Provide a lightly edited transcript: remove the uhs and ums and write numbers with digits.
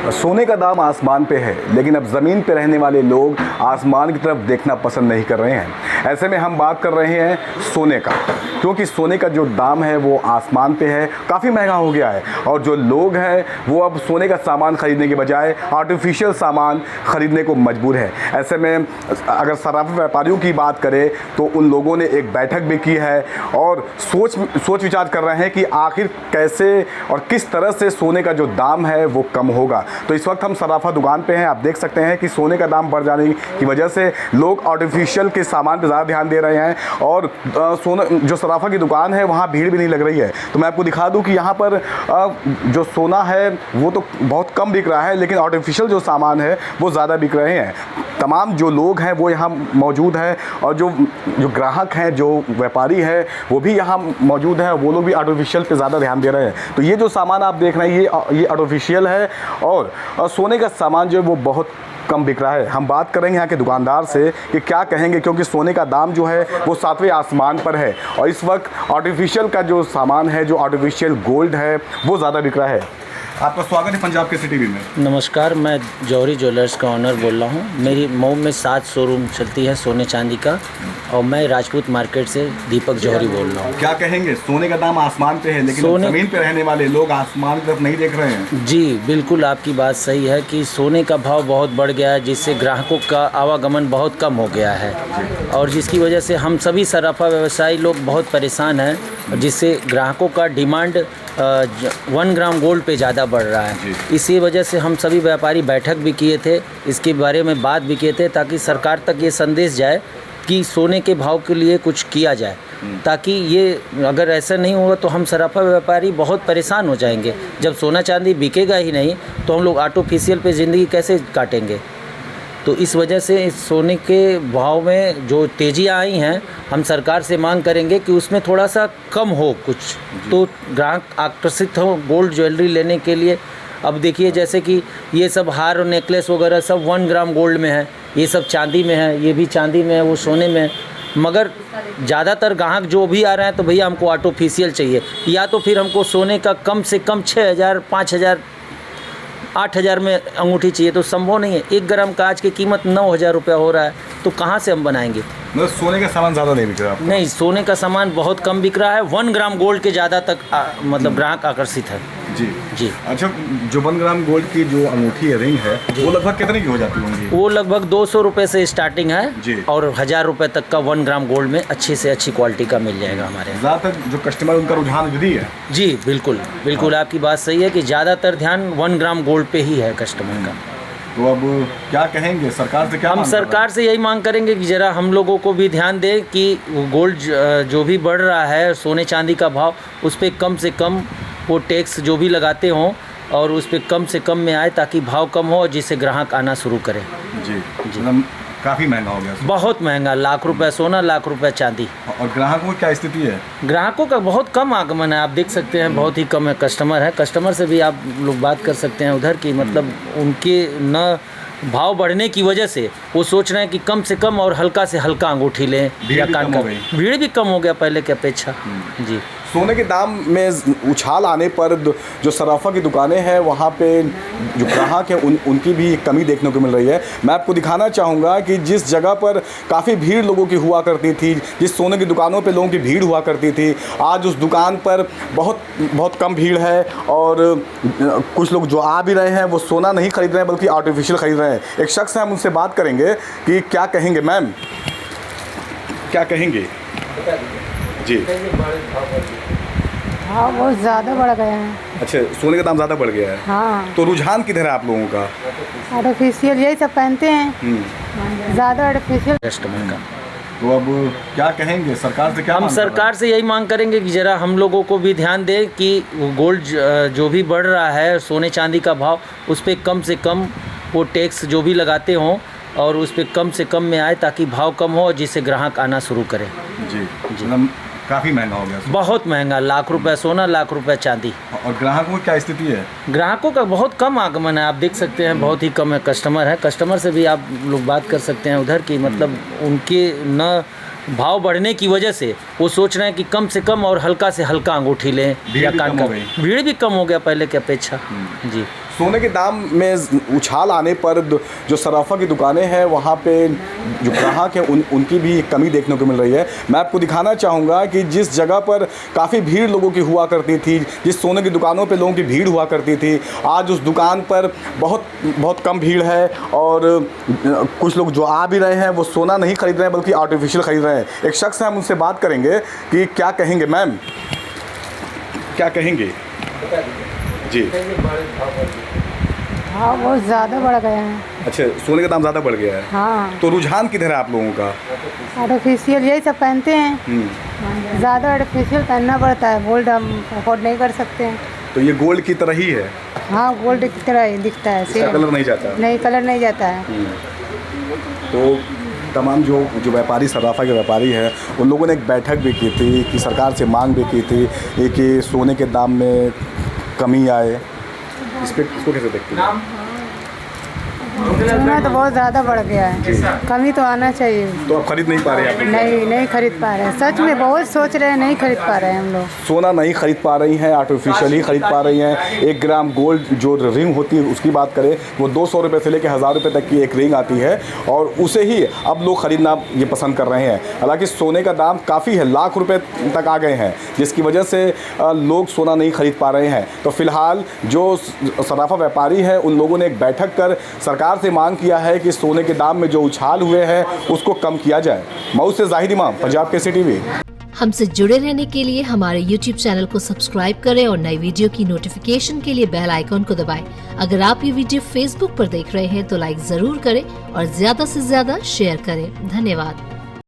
सोने का दाम आसमान पे है, लेकिन अब ज़मीन पे रहने वाले लोग आसमान की तरफ देखना पसंद नहीं कर रहे हैं। ऐसे में हम बात कर रहे हैं सोने का, क्योंकि सोने का जो दाम है वो आसमान पे है, काफ़ी महंगा हो गया है। और जो लोग हैं वो अब सोने का सामान ख़रीदने के बजाय आर्टिफिशियल सामान ख़रीदने को मजबूर है। ऐसे में अगर सराफा व्यापारियों की बात करें तो उन लोगों ने एक बैठक भी की है और सोच विचार कर रहे हैं कि आखिर कैसे और किस तरह से सोने का जो दाम है वो कम होगा। तो इस वक्त हम सराफा दुकान पे हैं। आप देख सकते हैं कि सोने का दाम बढ़ जाने की वजह से लोग आर्टिफिशियल के सामान पे ज़्यादा ध्यान दे रहे हैं और सोना जो सराफा की दुकान है वहाँ भीड़ भी नहीं लग रही है। तो मैं आपको दिखा दूं कि यहाँ पर जो सोना है वो तो बहुत कम बिक रहा है, लेकिन आर्टिफिशियल जो सामान है वो ज़्यादा बिक रहे हैं। तमाम जो लोग हैं वो यहाँ मौजूद हैं और जो ग्राहक हैं, जो व्यापारी हैं वो भी यहाँ मौजूद हैं। वो लोग भी आर्टिफिशियल पे ज़्यादा ध्यान दे रहे हैं। तो ये जो सामान आप देख रहे हैं ये आर्टिफिशियल है और सोने का सामान जो है वो बहुत कम बिक रहा है। हम बात करेंगे यहाँ के दुकानदार से कि क्या कहेंगे, क्योंकि सोने का दाम जो है वो सातवें आसमान पर है और इस वक्त आर्टिफिशियल का जो सामान है, जो आर्टिफिशियल गोल्ड है वो ज़्यादा बिक रहा है। आपका स्वागत है पंजाब केसरी टीवी में। नमस्कार, मैं जौहरी ज्वेलर्स का ऑनर बोल रहा हूँ। मेरी मऊ में 7 शोरूम चलती है सोने चांदी का और मैं राजपूत मार्केट से दीपक जौहरी बोल रहा हूँ। क्या कहेंगे, सोने का दाम आसमान पे है, लेकिन ज़मीन पे रहने वाले लोग आसमान की तरफ नहीं देख रहे हैं। जी बिल्कुल, आपकी बात सही है कि सोने का भाव बहुत बढ़ गया है, जिससे ग्राहकों का आवागमन बहुत कम हो गया है और जिसकी वजह से हम सभी सराफा व्यवसायी लोग बहुत परेशान हैं, जिससे ग्राहकों का डिमांड 1 ग्राम गोल्ड पे ज़्यादा बढ़ रहा है। इसी वजह से हम सभी व्यापारी बैठक भी किए थे, इसके बारे में बात भी किए थे ताकि सरकार तक ये संदेश जाए कि सोने के भाव के लिए कुछ किया जाए, ताकि ये अगर ऐसा नहीं होगा तो हम सराफा व्यापारी बहुत परेशान हो जाएंगे। जब सोना चांदी बिकेगा ही नहीं तो हम लोग आर्टिफिशियल पे ज़िंदगी कैसे काटेंगे। तो इस वजह से इस सोने के भाव में जो तेज़ियाँ आई हैं, हम सरकार से मांग करेंगे कि उसमें थोड़ा सा कम हो कुछ, तो ग्राहक आकर्षित हो गोल्ड ज्वेलरी लेने के लिए। अब देखिए जैसे कि ये सब हार और नेकलेस वगैरह सब 1 ग्राम गोल्ड में है, ये सब चांदी में है, ये भी चांदी में है, वो सोने में है। मगर ज़्यादातर ग्राहक जो भी आ रहे हैं तो भैया हमको आर्टिफिशियल चाहिए, या तो फिर हमको सोने का कम से कम 6,000, 5,000, 8,000 में अंगूठी चाहिए। तो संभव नहीं है। 1 ग्राम का आज की कीमत 9,000 रुपया हो रहा है, तो कहाँ से हम बनाएंगे। मतलब सोने का सामान ज़्यादा नहीं बिक रहा? नहीं, सोने का सामान बहुत कम बिक रहा है। 1 ग्राम गोल्ड के ज़्यादा तक मतलब ग्राहक आकर्षित है। जी। अच्छा, जो 1 ग्राम गोल्ड की जो अंगूठी या रिंग है वो लगभग कितने की हो जाती होंगी? वो लगभग 200 रुपये से स्टार्टिंग है जी। और 1,000 रुपये तक का 1 ग्राम गोल्ड में अच्छी से अच्छी क्वालिटी का मिल जाएगा हमारे यहाँ। ज़्यादातर जो कस्टमर उनका रुझान विधि है? जी बिल्कुल आपकी बात सही है कि ज़्यादातर ध्यान 1 ग्राम गोल्ड पे ही है कस्टमर का। तो अब क्या कहेंगे, सरकार से क्या हम सरकार से यही मांग करेंगे कि ज़रा हम लोगों को भी ध्यान दें कि गोल्ड जो भी बढ़ रहा है, सोने चांदी का भाव, उस पर कम से कम वो टैक्स जो भी लगाते हों और उस पर कम से कम में आए, ताकि भाव कम हो और जिससे ग्राहक आना शुरू करें। जी। मतलब काफ़ी महंगा हो गया। बहुत महंगा, लाख रुपए सोना, लाख रुपए चांदी। और ग्राहकों की क्या स्थिति है? ग्राहकों का बहुत कम आगमन है, आप देख सकते हैं, बहुत ही कम है। कस्टमर से भी आप लोग बात कर सकते हैं उधर की, मतलब उनके न भाव बढ़ने की वजह से वो सोच रहे हैं कि कम से कम और हल्का से हल्का अंगूठी लें या कान का। भीड़ भी कम हो गया पहले की अपेक्षा। जी। सोने के दाम में उछाल आने पर जो सराफा की दुकानें हैं वहाँ पे जो ग्राहक हैं उनकी भी कमी देखने को मिल रही है। मैं आपको दिखाना चाहूँगा कि जिस जगह पर काफ़ी भीड़ लोगों की हुआ करती थी, जिस सोने की दुकानों पे लोगों की भीड़ हुआ करती थी, आज उस दुकान पर बहुत कम भीड़ है और कुछ लोग जो आ भी रहे हैं वो सोना नहीं खरीद रहे हैं बल्कि आर्टिफिशियल खरीद रहे हैं। एक शख्स है, हम उनसे बात करेंगे कि क्या कहेंगे। मैम, क्या कहेंगे? जी। हाँ, बहुत ज़्यादा बढ़ गया है। अच्छा, सोने का दाम ज़्यादा बढ़ गया है। हाँ। तो रुझान किधर है आप लोगों का? आर्टिफिशियल यही सब पहनते हैं, ज़्यादा आर्टिफिशियल कस्टमर का। तो अब क्या कहेंगे, सरकार से क्या हम सरकार से यही मांग करेंगे कि ज़रा हम लोगों को भी ध्यान दें कि गोल्ड जो भी बढ़ रहा है, सोने चांदी का भाव, उस पर कम से कम वो टैक्स जो भी लगाते हों और उस पर कम से कम में आए, ताकि भाव कम हो और जिससे ग्राहक आना शुरू करें। जी। मतलब काफ़ी महंगा हो गया। बहुत महंगा, लाख रुपए सोना, लाख रुपए चांदी। और ग्राहकों की क्या स्थिति है? ग्राहकों का बहुत कम आगमन है, आप देख सकते हैं, बहुत ही कम है। कस्टमर से भी आप लोग बात कर सकते हैं उधर की, मतलब उनके न भाव बढ़ने की वजह से वो सोच रहे हैं कि कम से कम और हल्का से हल्का अंगूठी लें या कान का। भीड़ भी कम हो गया पहले की अपेक्षा। जी। सोने के दाम में उछाल आने पर जो सराफा की दुकानें हैं वहाँ पे जो ग्राहक हैं उनकी भी कमी देखने को मिल रही है। मैं आपको दिखाना चाहूँगा कि जिस जगह पर काफ़ी भीड़ लोगों की हुआ करती थी, जिस सोने की दुकानों पे लोगों की भीड़ हुआ करती थी, आज उस दुकान पर बहुत कम भीड़ है और कुछ लोग जो आ भी रहे हैं वो सोना नहीं खरीद रहे हैं बल्कि आर्टिफिशियल खरीद रहे हैं। एक शख्स है, हम उनसे बात करेंगे कि क्या कहेंगे। मैम क्या कहेंगे जी? हाँ बहुत ज़्यादा बढ़ गया है। अच्छा, सोने का दाम ज़्यादा बढ़ गया है। हाँ तो रुझान किधर है आप लोगों का? आर्टिफिशियल यही सब पहनते हैं, ज़्यादा आर्टिफिशियल पहनना पड़ता है, गोल्ड हम अफोर्ड नहीं कर सकते हैं। तो ये गोल्ड की तरह ही है? हाँ गोल्ड की तरह ही दिखता है, इसका कलर नहीं जाता? नहीं कलर नहीं जाता है। तो तमाम जो व्यापारी, सराफा के व्यापारी हैं, उन लोगों ने एक बैठक भी की थी कि सरकार से मांग भी की थी कि सोने के दाम में कमी आए। इसको कैसे देखते हैं? सोना तो बहुत ज़्यादा बढ़ गया है, कमी तो आना चाहिए। तो आप खरीद नहीं पा रहे हैं? नहीं खरीद पा रहे हैं, सच में बहुत सोच रहे हैं, नहीं खरीद पा रहे हैं हम लोग। सोना नहीं खरीद पा रही हैं, आर्टिफिशियल ही खरीद पा रही हैं। 1 ग्राम गोल्ड जो रिंग होती है उसकी बात करें, वो 200 रुपये से लेकर 1000 रुपये तक की एक रिंग आती है और उसे ही अब लोग ख़रीदना ये पसंद कर रहे हैं। हालांकि सोने का दाम काफ़ी है, लाख रुपये तक आ गए हैं, जिसकी वजह से लोग सोना नहीं खरीद पा रहे हैं। तो फिलहाल जो सराफा व्यापारी हैं उन लोगों ने एक बैठक कर सरकार से मांग किया है कि सोने के दाम में जो उछाल हुए हैं उसको कम किया जाए। मऊ से जाहिद इमाम, पंजाब केसरी टीवी। हमसे जुड़े रहने के लिए हमारे YouTube चैनल को सब्सक्राइब करें और नई वीडियो की नोटिफिकेशन के लिए बेल आइकॉन को दबाएं। अगर आप ये वीडियो Facebook पर देख रहे हैं तो लाइक जरूर करें और ज्यादा से ज्यादा शेयर करें। धन्यवाद।